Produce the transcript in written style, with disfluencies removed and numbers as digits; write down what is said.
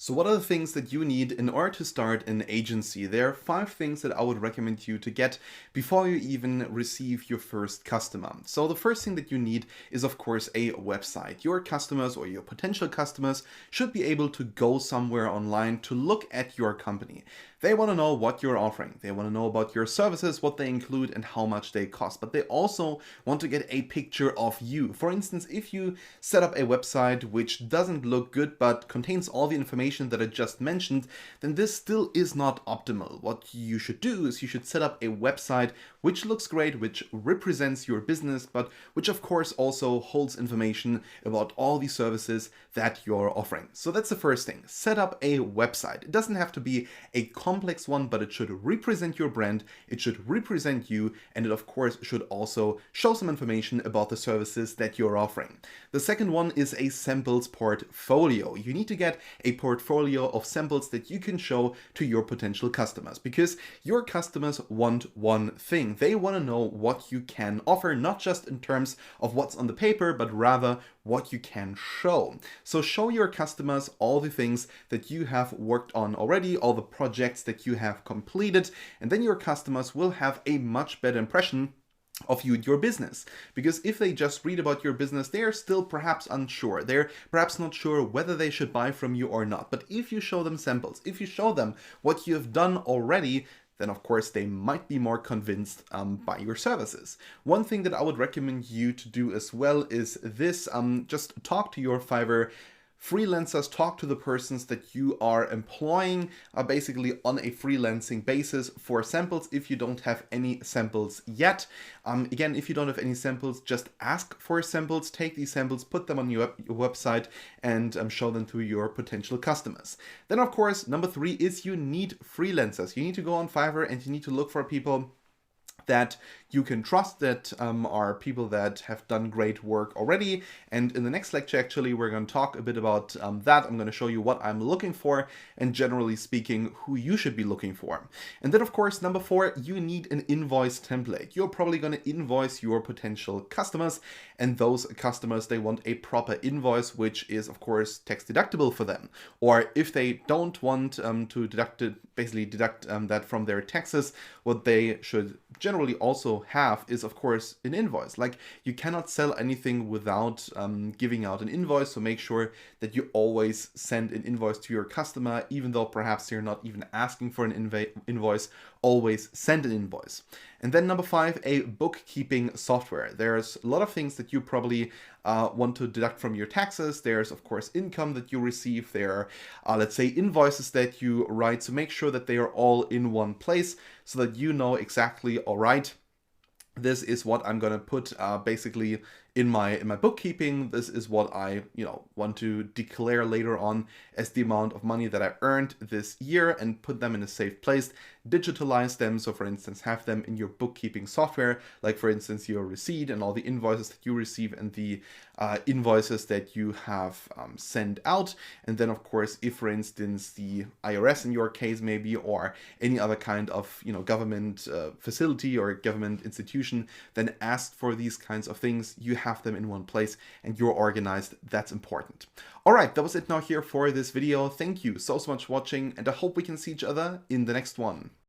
So what are the things that you need in order to start an agency? There are 5 things that I would recommend you to get before you even receive your first customer. So the first thing that you need is, of course, a website. Your customers or your potential customers should be able to go somewhere online to look at your company. They want to know what you're offering. They want to know about your services, what they include, and how much they cost. But they also want to get a picture of you. For instance, if you set up a website which doesn't look good but contains all the information that I just mentioned, then this still is not optimal. What you should do is you should set up a website which looks great, which represents your business, but which of course also holds information about all the services that you're offering. So that's the first thing. Set up a website. It doesn't have to be a complex one, but it should represent your brand, it should represent you, and it of course should also show some information about the services that you're offering. The second one is a samples portfolio. You need to get a portfolio of samples that you can show to your potential customers, because your customers want one thing. They want to know what you can offer, not just in terms of what's on the paper, but rather what you can show. So show your customers all the things that you have worked on already, all the projects that you have completed, and then your customers will have a much better impression of you and your business. Because if they just read about your business, they are still perhaps unsure. They're perhaps not sure whether they should buy from you or not. But if you show them samples, if you show them what you have done already, then of course they might be more convinced by your services. One thing that I would recommend you to do as well is this: just talk to your Fiverr freelancers, talk to the persons that you are employing basically on a freelancing basis for samples if you don't have any samples yet. Again, if you don't have any samples, just ask for samples, take these samples, put them on your website, and show them to your potential customers. Then of course, number 3 is you need freelancers. You need to go on Fiverr and you need to look for people that you can trust, that are people that have done great work already. And in the next lecture, actually, we're going to talk a bit about that. I'm going to show you what I'm looking for and, generally speaking, who you should be looking for. And then, of course, number 4, you need an invoice template. You're probably going to invoice your potential customers, and those customers, they want a proper invoice, which is, of course, tax deductible for them. Or if they don't want to deduct that from their taxes, what they should generally also have is, of course, an invoice. Like, you cannot sell anything without giving out an invoice, so make sure that you always send an invoice to your customer, even though perhaps you're not even asking for an invoice. Always send an invoice. And then number 5, a bookkeeping software. There's a lot of things that you probably want to deduct from your taxes. There's, of course, income that you receive. There are, let's say, invoices that you write. So make sure that they are all in one place so that you know exactly, all right, this is what I'm going to put basically in my bookkeeping. This is what I want to declare later on as the amount of money that I earned this year, and put them in a safe place. Digitalize them. So for instance, have them in your bookkeeping software, like for instance your receipt and all the invoices that you receive and the invoices that you have sent out. And then of course, if for instance the IRS in your case maybe, or any other kind of government facility or government institution then asked for these kinds of things, you have them in one place and you're organized. That's important. All right, that was it now here for this video. Thank you so much for watching, and I hope we can see each other in the next one.